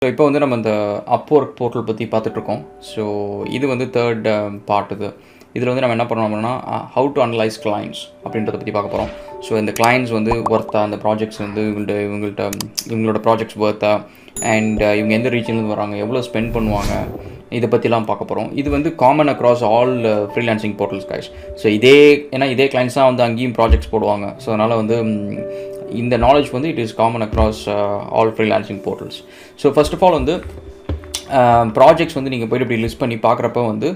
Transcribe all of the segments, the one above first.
So இப்போ வந்து நம்ம இந்த Upwork போர்ட்டல் பற்றி பார்த்துட்ருக்கோம். ஸோ இது வந்து தேர்ட் பார்ட் இது. இதில் வந்து நம்ம என்ன பண்ணோம் அப்படின்னா, ஹவு டு அனலைஸ் கிளைண்ட்ஸ் அப்படின்றத பற்றி பார்க்க போகிறோம். ஸோ இந்த கிளைண்ட்ஸ் வந்து ஒர்த்தா, அந்த ப்ராஜெக்ட்ஸ் வந்து இவங்களோட ப்ராஜெக்ட்ஸ் ஒர்த்தா, அண்ட் இவங்க எந்த ரீஜன்லேருந்து வராங்க, எவ்வளோ ஸ்பெண்ட் பண்ணுவாங்க, இதை பற்றிலாம் பார்க்க போகிறோம். இது வந்து common across all freelancing portals guys. So ஏன்னா இதே கிளைண்ட்ஸ் தான் வந்து அங்கேயும் ப்ராஜெக்ட்ஸ் போடுவாங்க. ஸோ அதனால் வந்து இந்த நாலேஜ் வந்து it is common across all freelancing portals. So first of all வந்து ப்ராஜெக்ட்ஸ் வந்து நீங்கள் போய்ட்டு இப்படி லிஸ்ட் பண்ணி பார்க்குறப்ப வந்து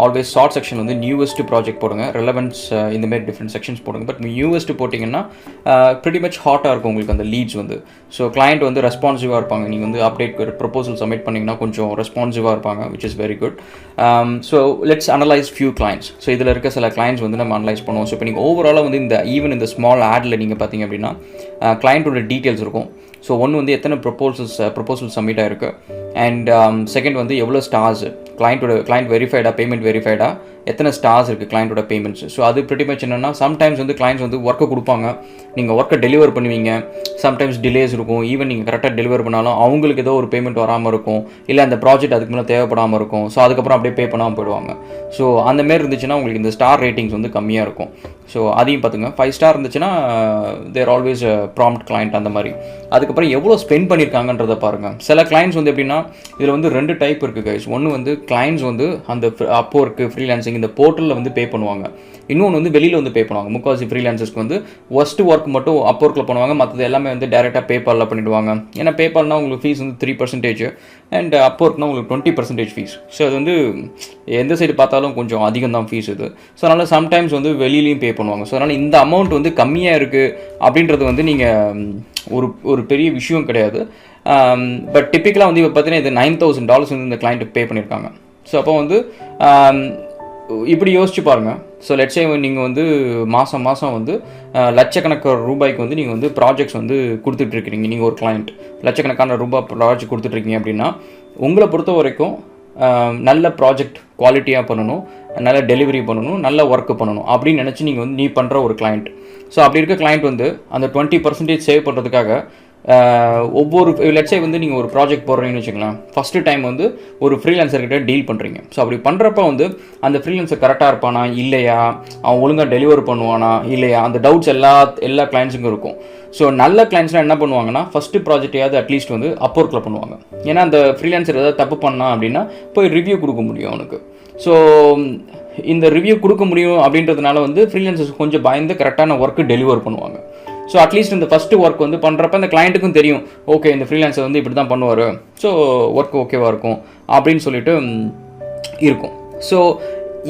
ஆல்வேஸ் ஷார்ட் செக்ஷன் வந்து நியூவஸ்ட் ப்ராஜெக்ட் போடுங்க, ரெலவென்ஸ் இந்தமாரி டிஃப்ரெண்ட் செக்ஷன்ஸ் போடுங்க. பட் நியூவஸ்ட் போட்டிங்கன்னா ப்ரிட்டி மச் ஹாட்டாக இருக்கும் உங்களுக்கு அந்த லீட்ஸ் வந்து. ஸோ கிளைண்ட் வந்து ரெஸ்பான்சிவாக இருப்பாங்க. நீங்கள் வந்து அப்டேட் ப்ரொபோசல் சப்மிட் பண்ணிங்கன்னா கொஞ்சம் ரெஸ்பான்சிவாக இருப்பாங்க, which is very good. So let's analyse few clients. So இதில் இருக்க சில கிளைண்ட்ஸ் வந்து நம்ம அனலைஸ் பண்ணுவோம். ஸோ இப்போ நீங்கள் ஓவராலாக வந்து ஈவன் இந்த ஸ்மால் ஆடில் நீங்கள் பார்த்தீங்க அப்படின்னா கிளைண்ட்டோட டீட்டெயில்ஸ் இருக்கும். ஸோ ஒன்று வந்து எத்தனை ப்ரொபோசல் சப்மிட் ஆகிருக்கு, அண்ட் செகண்ட் வந்து எவ்வளோ ஸ்டார்ஸ், கிளைண்ட் வெரிஃபைடா, பேமெண்ட் வெரிஃபைடா, எத்தனை ஸ்டார்ஸ் இருக்குது கிளைண்ட்டோட பேமெண்ட்ஸ். ஸோ அது ப்ரிட்டி மச் என்னென்னா, சம்டைம்ஸ் வந்து கிளைண்ட்ஸ் வந்து ஒர்க்கை கொடுப்பாங்க, நீங்கள் ஒர்க்கை டெலிவர் பண்ணுவீங்க, சம்டைம்ஸ் டிலேஸ் இருக்கும். ஈவன் நீங்கள் கரெக்டாக டெலிவர் பண்ணாலும் அவங்களுக்கு ஏதோ ஒரு பேமெண்ட் வராமல் இருக்கும், இல்லை அந்த ப்ராஜெக்ட் அதுக்கு மேலே தேவைப்படாமல் இருக்கும். ஸோ அதுக்கப்புறம் அப்படியே பே பண்ணாமல் போயிடுவாங்க. ஸோ அந்தமாரி இருந்துச்சுன்னா உங்களுக்கு இந்த ஸ்டார் ரேட்டிங்ஸ் வந்து கம்மியாக இருக்கும். ஸோ அதையும் பார்த்துங்க. 5 ஸ்டார் இருந்துச்சுன்னா தேர் ஆல்வேஸ் ப்ராம்ப்ட் கிளைண்ட் அந்த மாதிரி. அதுக்கப்புறம் எவ்வளோ ஸ்பெண்ட் பண்ணியிருக்காங்கன்றதை பாருங்கள். சில கிளைண்ட்ஸ் வந்து எப்படின்னா, இதில் வந்து 2 டைப் இருக்குது கைஸ். ஒன்று வந்து கிளைண்ட்ஸ் வந்து அந்த Upwork ஃப்ரீலான்சிங் இந்த போர்ட்டலில் வந்து பே பண்ணுவாங்க, இன்னொன்று வந்து வெளியில் வந்து பே பண்ணுவாங்க. முக்கால்வாசி ஃப்ரீலான்சர்ஸ்க்கு வந்து ஒர்ஸ்ட் ஒர்க் மட்டும் Upworkல பண்ணுவாங்க, மற்றது எல்லாமே வந்து டேரெக்டாக பேபாலில் பண்ணிவிடுவாங்க. ஏன்னா பேபால்னால் உங்களுக்கு ஃபீஸ் வந்து 3% அண்ட் Upworkனா உங்களுக்கு 20% ஃபீஸ். ஸோ அது வந்து எந்த சைடு பார்த்தாலும் கொஞ்சம் அதிகம் தான் ஃபீஸ் இது. ஸோ அதனால் சம்டைம்ஸ் வந்து வெளியிலையும் பே பண்ணுவாங்க. ஸோ அதனால் இந்த அமௌண்ட் வந்து கம்மியாக இருக்குது அப்படின்றது வந்து நீங்கள் ஒரு பெரிய விஷயம் கிடையாது. பட் டிப்பிக்கலாக வந்து இப்போ பார்த்தீங்கன்னா இது $9,000 வந்து இந்த கிளைண்ட்டுக்கு பே பண்ணியிருக்காங்க. ஸோ அப்போ வந்து இப்படி யோசிச்சு பாருங்கள். ஸோ லெட்ஸே நீங்கள் வந்து மாதம் வந்து லட்சக்கணக்கான ரூபாய்க்கு வந்து நீங்கள் வந்து ப்ராஜெக்ட்ஸ் வந்து கொடுத்துட்ருக்கிறீங்க. நீங்கள் ஒரு கிளைண்ட் லட்சக்கணக்கான ரூபாய் ப்ராஜெக்ட் கொடுத்துட்ருக்கீங்க அப்படின்னா, உங்களை பொறுத்த வரைக்கும் நல்ல ப்ராஜெக்ட் குவாலிட்டியாக பண்ணணும், நல்ல டெலிவரி பண்ணணும், நல்ல ஒர்க்கு பண்ணணும் அப்படின்னு நினச்சி நீங்கள் வந்து பண்ணுற ஒரு கிளைண்ட். ஸோ அப்படி இருக்க கிளைண்ட் வந்து அந்த 20% சேவ் பண்ணுறதுக்காக ஒவ்வொரு லட்சே வந்து நீங்கள் ஒரு ப்ராஜெக்ட் போடுறீங்கன்னு வச்சுக்கலாம், ஃபஸ்ட்டு டைம் வந்து ஒரு ஃப்ரீலான்சர்கிட்ட டீல் பண்ணுறீங்க. ஸோ அப்படி பண்ணுறப்ப வந்து அந்த ஃப்ரீலான்சர் கரெக்டாக இருப்பானா இல்லையா, அவன் ஒழுங்காக டெலிவர் பண்ணுவானா இல்லையா, அந்த டவுட்ஸ் எல்லா கிளைண்ட்ஸுக்கும் இருக்கும். ஸோ நல்ல கிளைண்ட்ஸ்லாம் என்ன பண்ணுவாங்கன்னா, ஃபஸ்ட்டு ப்ராஜெக்டையாவது அட்லீஸ்ட் வந்து Upworkல பண்ணுவாங்க. ஏன்னா அந்த ஃப்ரீலான்சர் ஏதாவது தப்பு பண்ணான் அப்படின்னா போய் ரிவ்யூ கொடுக்க முடியும் அவனுக்கு. ஸோ இந்த ரிவ்யூ கொடுக்க முடியும் அப்படின்றதுனால வந்து ஃப்ரீலான்சர்ஸ் கொஞ்சம் பயந்து கரெக்டான ஒர்க்கு டெலிவர் பண்ணுவாங்க. ஸோ அட்லீஸ்ட் இந்த ஃபஸ்ட்டு ஒர்க் வந்து பண்ணுறப்ப இந்த கிளைண்ட்டுக்கும் தெரியும், ஓகே இந்த ஃப்ரீலான்சர் வந்து இப்படி தான் பண்ணுவார், ஸோ ஒர்க் ஓகேவாக இருக்கும் அப்படின்னு சொல்லிட்டு இருக்கும். ஸோ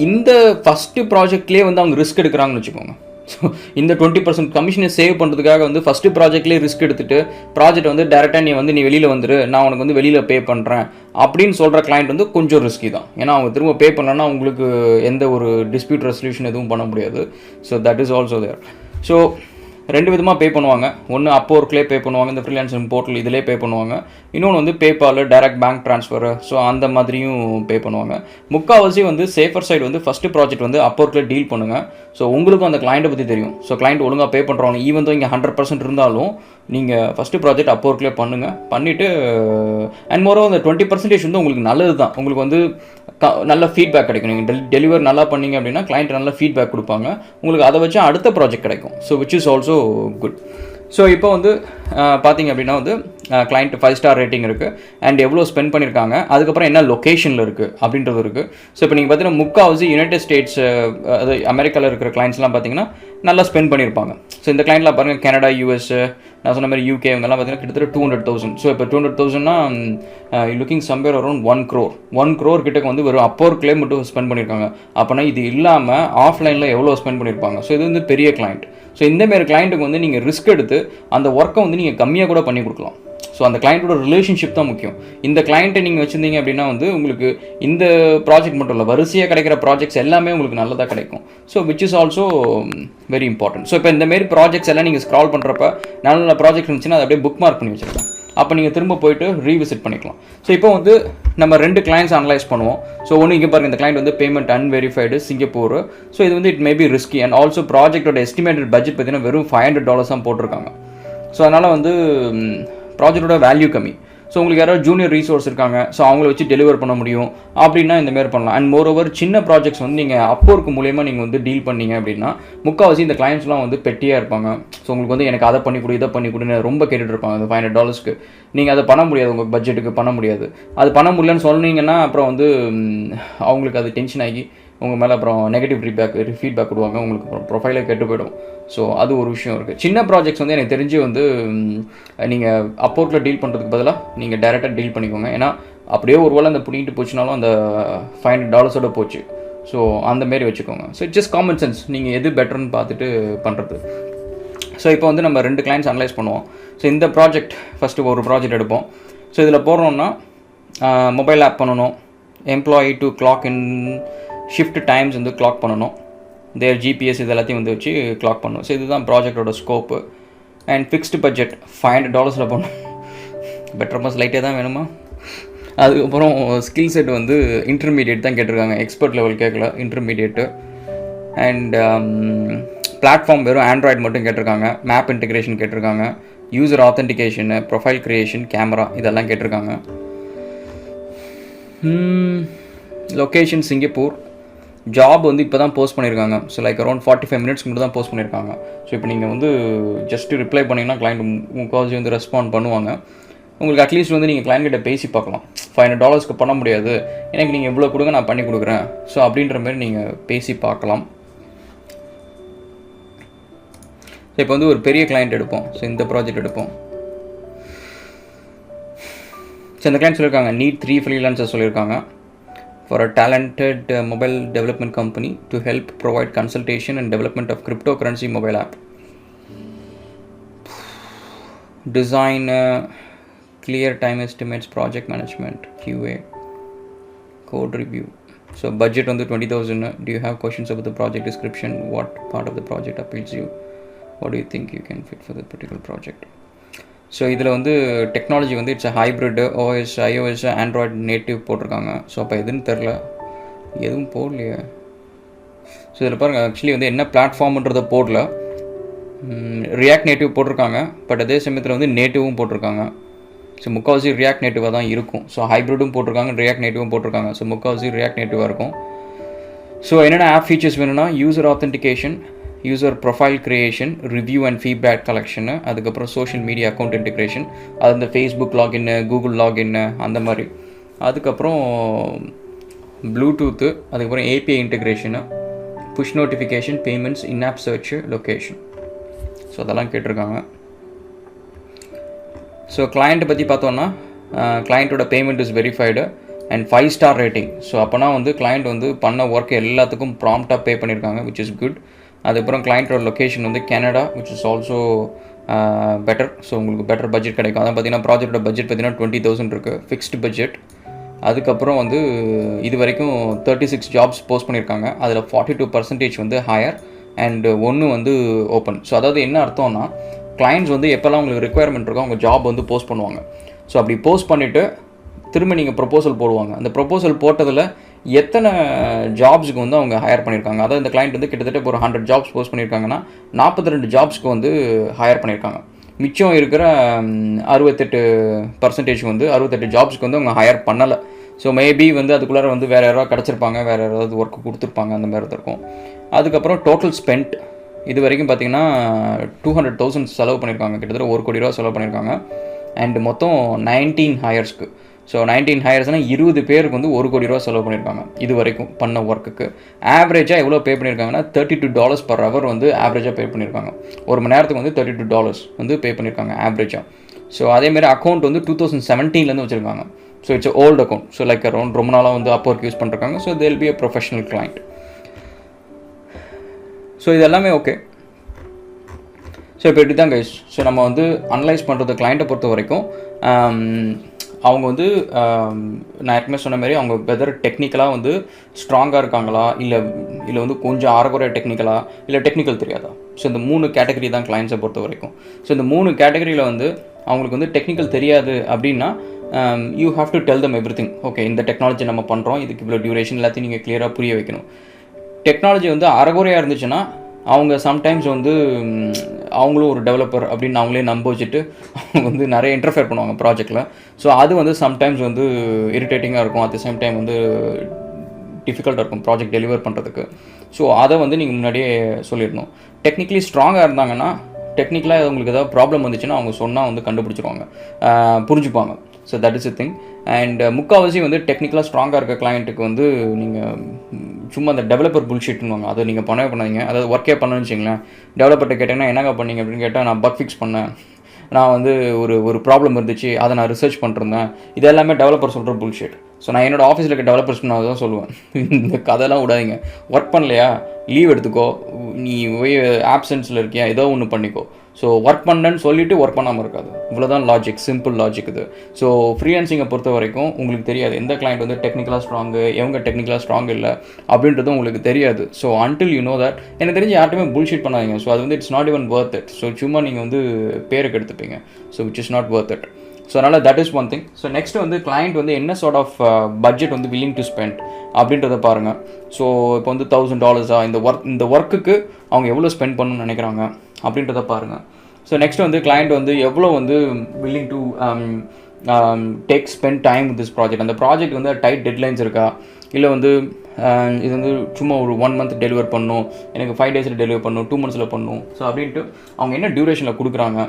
இந்த ஃபஸ்ட்டு ப்ராஜெக்ட்லேயே வந்து அவங்க ரிஸ்க் எடுக்கிறாங்கன்னு வச்சுக்கோங்க. ஸோ இந்த 20% கமிஷனை சேவ் பண்ணுறதுக்காக வந்து ஃபஸ்ட்டு ப்ராஜெக்ட்லேயே ரிஸ்க் எடுத்துகிட்டு ப்ராஜெக்ட் வந்து டேரெக்டாக நீ வெளியில் வந்துரு, நான் உனக்கு வந்து வெளியில் பே பண்ணுறேன் அப்படின்னு சொல்கிற கிளைண்ட் வந்து கொஞ்சம் ரிஸ்கி தான். ஏன்னா அவங்க திரும்ப பே பண்ணலன்னா உங்களுக்கு எந்த ஒரு டிஸ்பியூட் ரெசல்யூஷன் எதுவும் பண்ண முடியாது. So that is also there. So 2 விதமாக பே பண்ணுவாங்க. ஒன்று Upworkலேயே பே பண்ணுவாங்க, இந்த ஃப்ரீலான்சிங் போர்ட்டல் இதிலே பே பண்ணுவாங்க. இன்னொன்று வந்து PayPal, direct bank transfer, so அந்த மாதிரியும் பே பண்ணுவாங்க. முக்கால்வாசி வந்து சேஃபர் சைடு வந்து ஃபஸ்ட்டு ப்ராஜெக்ட் வந்து Upworkல டீல் பண்ணுங்கள். ஸோ உங்களுக்கும் அந்த கிளைண்ட்டை பற்றி தெரியும். ஸோ கிளைண்ட் ஒழுங்காக பே பண்ணுறவங்க ஈவன் தான் இங்கே 100% இருந்தாலும் நீங்கள் ஃபஸ்ட்டு ப்ராஜெக்ட் Upworkலேயே பண்ணுங்கள். பண்ணிவிட்டு அண்ட் மோரோவர் அந்த 20% வந்து உங்களுக்கு நல்லது தான். உங்களுக்கு வந்து நல்ல ஃபீட்பேக் கிடைக்கும். நீங்கள் டெலிவர் நல்லா பண்ணீங்க அப்படின்னா கிளைண்ட் நல்ல ஃபீட்பேக் கொடுப்பாங்க, உங்களுக்கு அதை வச்சு அடுத்த ப்ராஜெக்ட் கிடைக்கும். So which is also good. So இப்போ வந்து பார்த்தீங்க அப்படின்னா வந்து கிளைண்ட் 5 ஸ்டார் ரேட்டிங் இருக்குது, அண்ட் எவ்வளோ ஸ்பெண்ட் பண்ணியிருக்காங்க, அதுக்கப்புறம் என்ன லொக்கேஷனில் இருக்குது அப்படின்றது இருக்குது. ஸோ இப்போ நீங்கள் பார்த்தீங்கன்னா முக்கால்வாசி யுனைடெட் ஸ்டேட்ஸ், அது அமெரிக்காவில் இருக்கிற கிளைண்ட்ஸ்லாம் பார்த்தீங்கன்னா நல்லா ஸ்பெண்ட் பண்ணியிருப்பாங்க. ஸோ இந்த கிளைண்ட்லாம் பாருங்கள், கனடா, US, நான் சொன்ன மாதிரி UK, இவங்கெல்லாம் பார்த்தீங்கன்னா கிட்டத்தட்ட 200,000. ஸோ இப்போ 200,000னா லுக்கிங் சம்வேர் அரௌண்ட் 1 crore கிட்டக்கு வந்து வெறும் Upworkலேயே மட்டும் ஸ்பெண்ட் பண்ணியிருக்காங்க. அப்போனா இது இல்லாமல் ஆஃப்லைனில் எவ்வளோ ஸ்பெண்ட் பண்ணியிருப்பாங்க. ஸோ இது வந்து பெரிய கிளைண்ட். ஸோ இந்தமாரி கிளைண்ட்டுக்கு வந்து நீங்கள் ரிஸ்க் எடுத்து அந்த ஒர்க்கை வந்து நீங்கள் கம்மியாக கூட பண்ணி கொடுக்கலாம். ஸோ அந்த கிளைண்ட்டோட ரிலேஷன்ஷிப் தான் முக்கியம். இந்த கிளைண்ட்டை நீங்கள் வச்சுருந்தீங்க அப்படின்னா வந்து உங்களுக்கு இந்த ப்ராஜெக்ட் மட்டும் இல்லை, வரிசையாக கிடைக்கிற ப்ராஜெக்ட்ஸ் எல்லாமே உங்களுக்கு நல்லதாக கிடைக்கும். So which is also very important. So இப்போ இந்தமாரி ப்ராஜெக்ட்ஸ் எல்லாம் நீங்கள் ஸ்க்ரால் பண்ணுறப்ப நல்ல ப்ராஜெக்ட் இருந்துச்சுன்னா அதை அப்படியே புக் மார்க் பண்ணி வச்சுருக்கேன். அப்போ நீங்கள் திரும்ப போய்ட்டு ரீவிசிட் பண்ணிக்கலாம். ஸோ இப்போ வந்து நம்ம 2 கிளைண்ட்ஸ் அனலைஸ் பண்ணுவோம். ஸோ ஒன்று இங்கே பாருங்கள், இந்த கிளைண்ட் வந்து பேமெண்ட் அன்வெரிஃபைடு சிங்கப்பூர். ஸோ இது வந்து it may be risky, and also ப்ராஜெக்டோட எஸ்டிமேட்டட் பட்ஜெட் பார்த்தீங்கன்னா வெறும் $500 தான் போட்டிருக்காங்க. ஸோ அதனால் வந்து ப்ராஜெக்டோட வேல்யூ கம்மி. ஸோ உங்களுக்கு யாராவது ஜூனியர் ரீசோர்ஸ் இருக்காங்க, ஸோ அவங்கள வச்சு டெலிவர் பண்ண முடியும் அப்படின்னா இந்தமாரி பண்ணலாம். அண்ட் மோர் ஓவர் சின்ன ப்ராஜெக்ட்ஸ் வந்து நீங்கள் அப்போர்க்கு மூலயமா நீங்கள் வந்து டீல் பண்ணீங்க அப்படின்னா முக்கால்வாசி இந்த கிளைண்ட்ஸ்லாம் வந்து பெட்டியாக இருப்பாங்க. ஸோ உங்களுக்கு வந்து எனக்கு அதை பண்ணி கொடு, இதை பண்ணி கொடுன்னு ரொம்ப கேட்டுட்டு இருப்பாங்க. அந்த $500 நீங்கள் அதை பண்ண முடியாது, உங்கள் பட்ஜெட்டுக்கு பண்ண முடியாது. அது பண்ண முடியலன்னு சொன்னீங்கன்னா அப்புறம் வந்து அவங்களுக்கு அது டென்ஷன் ஆகி உங்கள் மேலே அப்புறம் நெகட்டிவ் ஃபீட்பேக் விடுவாங்க, உங்களுக்கு அப்புறம் ப்ரொஃபைலே கெட்டு போயிடும். ஸோ அது ஒரு விஷயம் இருக்குது. சின்ன ப்ராஜெக்ட்ஸ் வந்து எனக்கு தெரிஞ்சு வந்து நீங்கள் அப்போர்ட்டில் டீல் பண்ணுறதுக்கு பதிலாக நீங்கள் டேரெக்டாக டீல் பண்ணிக்கோங்க. ஏன்னா அப்படியே ஒரு வேளை அந்த பிடிங்கிட்டு போச்சுனாலும் அந்த $500 போச்சு. ஸோ அந்தமாரி வச்சுக்கோங்க. So it's just common sense, நீங்கள் எது பெட்டர்னு பார்த்துட்டு பண்ணுறது. ஸோ இப்போ வந்து நம்ம 2 கிளைண்ட்ஸ் அனலைஸ் பண்ணுவோம். ஸோ இந்த ப்ராஜெக்ட் ஃபஸ்ட்டு ஒரு ப்ராஜெக்ட் எடுப்போம். ஸோ இதில் போடுறோம்னா மொபைல் ஆப் பண்ணணும், employee to clock in shift times வந்து கிளாக் பண்ணணும், தேர் ஜிபிஎஸ் இது எல்லாத்தையும் வந்து வச்சு கிளாக் பண்ணணும். ஸோ இதுதான் ப்ராஜெக்டோட ஸ்கோப்பு. அண்ட் ஃபிக்ஸ்டு பட்ஜெட் $500 பண்ணணும். பெட்டர் மஸ் லைட்டாக தான் வேணுமா. அதுக்கப்புறம் ஸ்கில் செட் வந்து இன்டர்மீடியேட் தான் கேட்டிருக்காங்க, எக்ஸ்பர்ட் லெவல் கேட்கல, இன்டர்மீடியேட்டு. அண்ட் பிளாட்ஃபார்ம் வெறும் ஆண்ட்ராய்டு மட்டும் கேட்டிருக்காங்க, மேப் இன்டிகிரேஷன் கேட்டிருக்காங்க, யூசர் ஆத்தென்டிகேஷனு, ப்ரொஃபைல் க்ரியேஷன், கேமரா இதெல்லாம் கேட்டிருக்காங்க. Location Singapore. ஜாப் வந்து இப்போ தான் போஸ்ட் பண்ணியிருக்காங்க. ஸோ லைக் அரௌண்ட் 45 மினிட்ஸ்க்கு மட்டும் தான் போஸ்ட் பண்ணியிருக்காங்க. ஸோ இப்போ நீங்கள் வந்து ஜஸ்ட்டு ரிப்ளை பண்ணிங்கன்னா கிளைண்ட் முக்கால்வாசி வந்து ரெஸ்பாண்ட் பண்ணுவாங்க. உங்களுக்கு அட்லீஸ்ட் வந்து நீங்கள் கிளைண்ட் கிட்ட பேசி பார்க்கலாம். $500 பண்ண முடியாது, எனக்கு நீங்கள் இவ்வளோ கொடுங்க நான் பண்ணி கொடுக்குறேன், ஸோ அப்படின்ற மாதிரி நீங்கள் பேசி பார்க்கலாம். ஸோ இப்போ வந்து ஒரு பெரிய கிளைண்ட் எடுப்போம். ஸோ இந்த ப்ராஜெக்ட் எடுப்போம். ஸோ இந்த கிளைண்ட் சொல்லியிருக்காங்க நீட் 3 ஃப்ரீலான்சர்ஸ் சொல்லியிருக்காங்க for a talented mobile development company to help provide consultation and development of cryptocurrency mobile app. Design, clear time estimates, project management, QA, code review. So budget on the 20,000. Do you have questions about the project description? What part of the project appeals you? What do you think you can fit for the particular project? So இதில் வந்து technology வந்து it's hybrid, OS, iOS, Android native போட்டிருக்காங்க. So அப்போ எதுன்னு தெரில, எதுவும் போடலையே. So இதில் பாருங்கள், ஆக்சுவலி வந்து என்ன பிளாட்ஃபார்ம்ன்றதை போடல. ரியாக்ட் நேட்டிவ் போட்டிருக்காங்க, பட் அதே சமயத்தில் வந்து நேட்டிவும் போட்டிருக்காங்க. ஸோ முக்கால்வாசி ரியாக்ட் நேட்டிவாக தான் இருக்கும். ஸோ ஹைப்ரிடும் போட்டிருக்காங்க, ரியாக்ட் நேட்டிவும் போட்டிருக்காங்க. ஸோ முக்கால்வாசி ரியாக்ட் நேட்டிவாக இருக்கும். ஸோ என்னென்ன ஆப் ஃபீச்சர்ஸ் வேணும்னா user authentication, user profile creation, review and feedback collection, அதுக்கப்புறம் சோஷியல் மீடியா அக்கௌண்ட் இன்டிகிரேஷன், அது இந்த ஃபேஸ்புக் லாகின்னு, கூகுள் லாகின்னு அந்த மாதிரி. அதுக்கப்புறம் ப்ளூடூத்து, அதுக்கப்புறம் API integration, push notification, payments, in app search, location. So அதெல்லாம் கேட்டிருக்காங்க. ஸோ கிளைண்ட்டை பற்றி பார்த்தோன்னா கிளைண்ட்டோட payment is verified and 5 star rating. So அப்போனா வந்து கிளைண்ட் வந்து பண்ண ஒர்க் எல்லாத்துக்கும் ப்ராம்ப்டாக பே பண்ணியிருக்காங்க, விச் இஸ் குட். அதுக்கப்புறம் கிளைண்ட்டோட லொக்கேஷன் வந்து Canada, which is also better. So உங்களுக்கு பெட்டர் பட்ஜெட் கிடைக்கும். அதான் பார்த்தீங்கன்னா ப்ராஜெக்டோட பட்ஜெட் பார்த்தீங்கன்னா 20,000 இருக்குது, ஃபிக்ஸ்டு பட்ஜெட். அதுக்கப்புறம் வந்து இது வரைக்கும் 36 ஜாப்ஸ் போஸ்ட் பண்ணியிருக்காங்க. அதில் 42% வந்து ஹையர் அண்ட் 1 வந்து ஓப்பன். ஸோ அதாவது என்ன அர்த்தம்னா கிளைண்ட்ஸ் வந்து எப்போல்லாம் உங்களுக்கு ரெக்குயர்மெண்ட் இருக்கோ அவங்க ஜாப் வந்து போஸ்ட் பண்ணுவாங்க. ஸோ அப்படி போஸ்ட் பண்ணிவிட்டு திரும்ப நீங்கள் ப்ரொப்போசல் போடுவாங்க. அந்த ப்ரொப்போசல் போட்டதில் எத்தனை ஜாப்ஸுக்கு வந்து அவங்க ஹையர் பண்ணியிருக்காங்க. அதாவது இந்த கிளைண்ட் வந்து கிட்டத்தட்ட ஒரு 100 ஜாப்ஸ் போஸ்ட் பண்ணியிருக்காங்கன்னா 42 ஜாப்ஸ்க்கு வந்து ஹையர் பண்ணியிருக்காங்க. மிச்சம் இருக்கிற 68% வந்து 68 ஜாப்ஸ்க்கு வந்து அவங்க ஹையர் பண்ணலை. ஸோ மேபி வந்து அதுக்குள்ளார வந்து வேறு யாராவது கிடச்சிருப்பாங்க, வேறு யாராவது ஒர்க்கு கொடுத்துருப்பாங்க, அந்த மாதிரி இருக்கும். அதுக்கப்புறம் டோட்டல் ஸ்பெண்ட் இது வரைக்கும் பார்த்திங்கன்னா 200,000 செலவு பண்ணியிருக்காங்க, கிட்டத்தட்ட $1 கோடி செலவு பண்ணியிருக்காங்க. அண்ட் மொத்தம் 19 ஹையர்ஸ்க்கு. ஸோ 19 ஹையர்ஸ்னால் 20 பேருக்கு வந்து $1 கோடி செலவு பண்ணியிருக்காங்க இது வரைக்கும் பண்ண ஒர்க்குக்கு. ஆவரேஜாக எவ்வளோ பே பண்ணியிருக்காங்கன்னா $32 per hour வந்து ஆவரேஜாக பே பண்ணியிருக்காங்க. ஒரு மணி நேரத்துக்கு வந்து $32 வந்து பே பண்ணியிருக்காங்க ஆவரேஜாக. ஸோ அதேமாதிரி அக்கௌண்ட் வந்து 2017 வச்சுருக்காங்க. So it's old account. So like around ரொம்ப நாளாக வந்து அப்போர்க் யூஸ் பண்ணிருக்காங்க. So they'll be a professional client. So இது எல்லாமே ஓகே. ஸோ இப்போ இப்படி தான் கைஸ். ஸோ நம்ம வந்து அனலைஸ் பண்ணுறது கிளைண்ட்டை பொறுத்த வரைக்கும் அவங்க வந்து நான் ஏற்கனவே சொன்ன மாதிரி அவங்க வெதர் டெக்னிக்கலாக வந்து ஸ்ட்ராங்காக இருக்காங்களா, இல்லை வந்து கொஞ்சம் அறகுறை டெக்னிக்கலாக, இல்லை டெக்னிக்கல் தெரியாதா. ஸோ இந்த 3 கேட்டகரி தான் கிளைண்ட்ஸை பொறுத்த வரைக்கும். ஸோ இந்த 3 கேட்டகரியில் வந்து அவங்களுக்கு வந்து டெக்னிக்கல் தெரியாது அப்படின்னா you have to tell them every thing. Okay, இந்த டெக்னாலஜி நம்ம பண்ணுறோம், இதுக்கு இவ்வளோ டியூரேஷன் எல்லாத்தையும் நீங்கள் கிளியராக புரிய வைக்கணும். டெக்னாலஜி வந்து அறகுறையாக இருந்துச்சுன்னா அவங்க சம்டைம்ஸ் வந்து அவங்களும் ஒரு டெவலப்பர் அப்படின்னு அவங்களே நம்ப வச்சுட்டு அவங்க வந்து நிறைய இன்டர்ஃபியர் பண்ணுவாங்க ப்ராஜெக்டில். ஸோ அது வந்து சம்டைம்ஸ் வந்து இரிட்டேட்டிங்காக இருக்கும், அட் த சேம் டைம் வந்து டிஃபிகல்ட்டாக இருக்கும் ப்ராஜெக்ட் டெலிவர் பண்ணுறதுக்கு. ஸோ அதை வந்து நீங்கள் முன்னாடியே சொல்லிடணும். டெக்னிக்கலி ஸ்ட்ராங்காக இருந்தாங்கன்னா, டெக்னிக்கலாக உங்களுக்கு ஏதாவது ப்ராப்ளம் வந்துச்சுன்னா அவங்க சொன்னால் வந்து கண்டுபிடிச்சிருவாங்க, புரிஞ்சுப்பாங்க. So that is a thing. And முக்கால்வாசி வந்து டெக்னிக்கலாக ஸ்ட்ராங்காக இருக்க கிளைண்ட்டுக்கு வந்து நீங்கள் சும்மா அந்த டெவலப்பர் புல்ஷீட்னுவாங்க, அதை நீங்கள் பண்ணவே பண்ணாதீங்க. அதாவது ஒர்க்கே பண்ணணும்னு வச்சிங்களேன், டெவலப்பர்கிட்ட கேட்டிங்கன்னா என்னங்க பண்ணீங்க அப்படின்னு கேட்டால், நான் பக் ஃபிக்ஸ் பண்ணேன், நான் வந்து ஒரு ப்ராப்ளம் இருந்துச்சு, அதை நான் ரிசர்ச் பண்ணிருந்தேன், இது எல்லாமே டெவலப்பர் சொல்கிற புல்ஷீட். ஸோ நான் என்னோடய ஆஃபீஸில் இருக்க டெவலப்பர்ஸ் நான் தான் சொல்லுவேன், இந்த கதையெல்லாம் விடாதீங்க. ஒர்க் பண்ணலையா லீவ் எடுத்துக்கோ, நீ போய் ஆப்சன்ஸில் இருக்கியா ஏதோ ஒன்று பண்ணிக்கோ. ஸோ ஒர்க் பண்ணேன்னு சொல்லிவிட்டு ஒர்க் பண்ணாமல் இருக்காது. இவ்வளோதான் லாஜிக், சிம்பிள் லாஜிக் இது. ஸோ ஃப்ரீலான்சிங்கை பொறுத்த வரைக்கும் உங்களுக்கு தெரியாது எந்த கிளைண்ட் வந்து டெக்னிக்கலாக ஸ்ட்ராங்கு, எவங்க டெக்னிக்கலாக ஸ்ட்ராங் இல்லை அப்படின்றது உங்களுக்கு தெரியாது. So until you know that, எனக்கு தெரிஞ்சு யார்ட்டுமே புல்ஷீட் பண்ணாதீங்க. ஸோ அது வந்து it's not even worth it. So சும்மா நீங்கள் வந்து பேருக்கு எடுத்துப்பீங்க. So which is not worth it. So அதனால் that is one thing. So next வந்து கிளைண்ட் வந்து என்ன சார்ட் ஆஃப் பட்ஜெட் வந்து வில்லிங் டு ஸ்பெண்ட் அப்படின்றத பாருங்கள். ஸோ இப்போ வந்து $1000 இந்த ஒர்க்குக்கு அவங்க எவ்வளோ ஸ்பெண்ட் பண்ணணும்னு நினைக்கிறாங்க அப்படின்றத பாருங்கள். ஸோ நெக்ஸ்ட் வந்து கிளைண்ட் வந்து எவ்வளோ வந்து willing to spend time with this project. அந்த ப்ராஜெக்ட் வந்து டைட் டெட்லைன்ஸ் இருக்கா, இல்லை வந்து இது வந்து சும்மா ஒரு 1 month டெலிவர் பண்ணணும், எனக்கு 5 days டெலிவர் பண்ணணும், 2 months பண்ணணும். ஸோ அப்படின்ட்டு அவங்க என்ன டியூரேஷனில் கொடுக்குறாங்க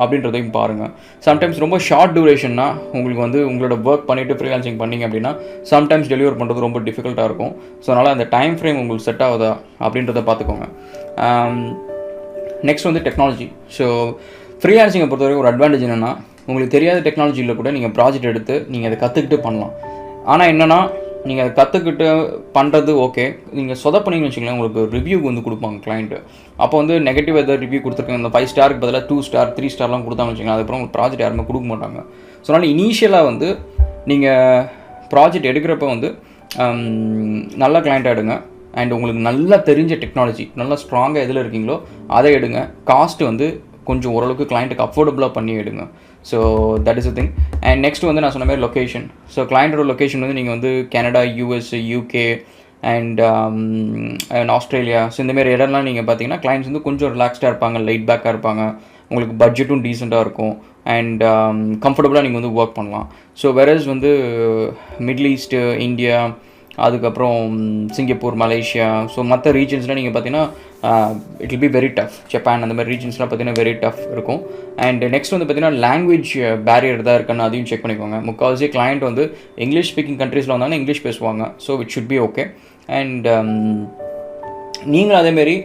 அப்படின்றதையும் பாருங்கள். சம்டைம்ஸ் ரொம்ப ஷார்ட் டியூரேஷன்னா உங்களுக்கு வந்து உங்களோட ஒர்க் பண்ணிவிட்டு ஃப்ரீலான்சிங் பண்ணிங்க அப்படின்னா சம்டைம்ஸ் டெலிவர் பண்ணுறது ரொம்ப டிஃபிகல்ட்டாக இருக்கும். ஸோ அதனால் அந்த டைம் ஃப்ரேம் உங்களுக்கு செட் ஆகுதா அப்படின்றத பார்த்துக்கோங்க. நெக்ஸ்ட் வந்து டெக்னாலஜி. ஸோ ஃப்ரீலான்சிங்கை பொறுத்தவரைக்கும் ஒரு அட்வான்டேஜ் என்னென்னா, உங்களுக்கு தெரியாத டெக்னாலஜியில் கூட நீங்கள் ப்ராஜெக்ட் எடுத்து நீங்கள் அதை கற்றுக்கிட்டு பண்ணலாம். ஆனால் என்னென்னா, நீங்கள் அதை கற்றுக்கிட்டு பண்ணுறது ஓகே, நீங்கள் சொதப்பணிங்கன்னு வச்சுக்கலாம், உங்களுக்கு ரிவ்யூ வந்து கொடுப்பாங்க கிளைண்ட்டு. அப்போ வந்து நெகட்டிவ் எதாவது ரிவ்யூ கொடுத்துருக்காங்க, இந்த 5 ஸ்டாருக்கு பதிலாக 2 ஸ்டார் 3 ஸ்டார்லாம் கொடுத்தாங்கன்னு வச்சுக்கலாம், அதுக்கப்புறம் உங்களுக்கு ப்ராஜெக்ட் யாருமே கொடுக்க மாட்டாங்க. ஸோ அதனால் இனிஷியலாக வந்து நீங்கள் ப்ராஜெக்ட் எடுக்கிறப்ப வந்து நல்ல கிளைண்ட்டாக எடுங்க. அண்ட் உங்களுக்கு நல்லா தெரிஞ்ச டெக்னாலஜி, நல்லா ஸ்ட்ராங்காக எதில் இருக்கீங்களோ அதை எடுங்க. காஸ்ட்டு வந்து கொஞ்சம் ஓரளவுக்கு கிளைண்ட்டுக்கு அஃபோர்டபுளாக பண்ணி எடுங்க. So that is a thing. And next வந்து நான் சொன்ன மாதிரி லொக்கேஷன். ஸோ கிளைண்ட்டோட லொக்கேஷன் வந்து நீங்கள் வந்து Canada, US, UK and Australia, so இந்தமாரி இடம்லாம் நீங்கள் பார்த்தீங்கன்னா கிளைண்ட்ஸ் வந்து கொஞ்சம் ரிலாக்ஸ்டாக இருப்பாங்க, லைட் பேக்காக இருப்பாங்க, உங்களுக்கு பட்ஜெட்டும் டீசெண்டாக இருக்கும், அண்ட் கம்ஃபர்டபுளாக நீங்கள் வந்து ஒர்க் பண்ணலாம். ஸோ வெரஸ் வந்து மிடில் ஈஸ்ட்டு, இந்தியா, அதுக்கப்புறம் சிங்கப்பூர், மலேசியா, ஸோ மற்ற ரீஜன்ஸ்லாம் நீங்கள் பார்த்தீங்கன்னா it will be very tough. Japan அந்த மாதிரி ரீஜன்ஸ்லாம் பார்த்தீங்கன்னா வெரி டஃப் இருக்கும். அண்ட் நெக்ஸ்ட் வந்து பார்த்தீங்கன்னா லாங்குவேஜ் பேரியர் தான் இருக்குன்னு அதையும் செக் பண்ணிக்கோங்க. முக்கால்வாசி கிளைண்ட் வந்து இங்கிலீஷ் ஸ்பீக்கிங் கண்ட்ரீஸில் வந்தாங்கன்னா இங்கிலீஷ் பேசுவாங்க. So it should be okay. And நீங்களும் அதேமாரி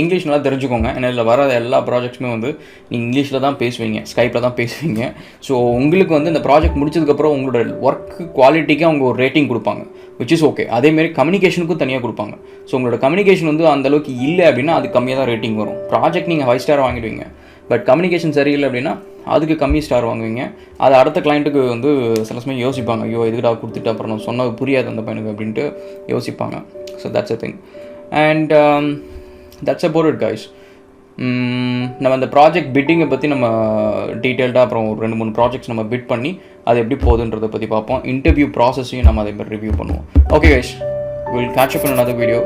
இங்கிலீஷ் நல்லா தெரிஞ்சுக்கோங்க. ஏன்னா இதில் வர எல்லா ப்ராஜெக்ட்ஸுமே வந்து நீங்கள் இங்கிலீஷில் தான் பேசுவீங்க, ஸ்கைப்பில் தான் பேசுவீங்க. ஸோ உங்களுக்கு வந்து இந்த ப்ராஜெக்ட் முடிச்சதுக்கப்புறம் உங்களோட ஒர்க் குவாலிட்டிக்கு அவங்க ஒரு ரேட்டிங் கொடுப்பாங்க, விச் இஸ் ஓகே. அதேமாரி கம்யூனிகேஷனுக்கும் தனியாக கொடுப்பாங்க. ஸோ உங்களோட கம்யூனிகேஷன் வந்து அந்தளவுக்கு இல்லை அப்படின்னா அது கம்மியாக தான் ரேட்டிங் வரும். ப்ராஜெக்ட் நீங்கள் 5 ஸ்டார் வாங்கிடுவீங்க, பட் கம்யூனிகேஷன் சரியில்லை அப்படின்னா அதுக்கு கம்மி ஸ்டார் வாங்குவீங்க. அது அடுத்த கிளைண்ட்டுக்கு வந்து சில சமயம் யோசிப்பாங்க, ஐயோ எதுக்கடா கொடுத்துட்டு அப்புறம் நான் சொன்னது புரியாது அந்த பையனுக்கு அப்படின்ட்டு யோசிப்பாங்க. So that's a thing. And that's about it guys. நம்ம அந்த ப்ராஜெக்ட் பிட்டிங்கை பற்றி நம்ம டீட்டெயில்டாக அப்புறம் ஒரு 2-3 ப்ராஜெக்ட்ஸ் நம்ம பிட் பண்ணி அது எப்படி போகுதுன்றதை பற்றி பார்ப்போம். இன்டர்வியூ ப்ராசஸையும் நம்ம அதே மாதிரி ரிவ்யூ பண்ணுவோம். Okay guys, will catch up in another video.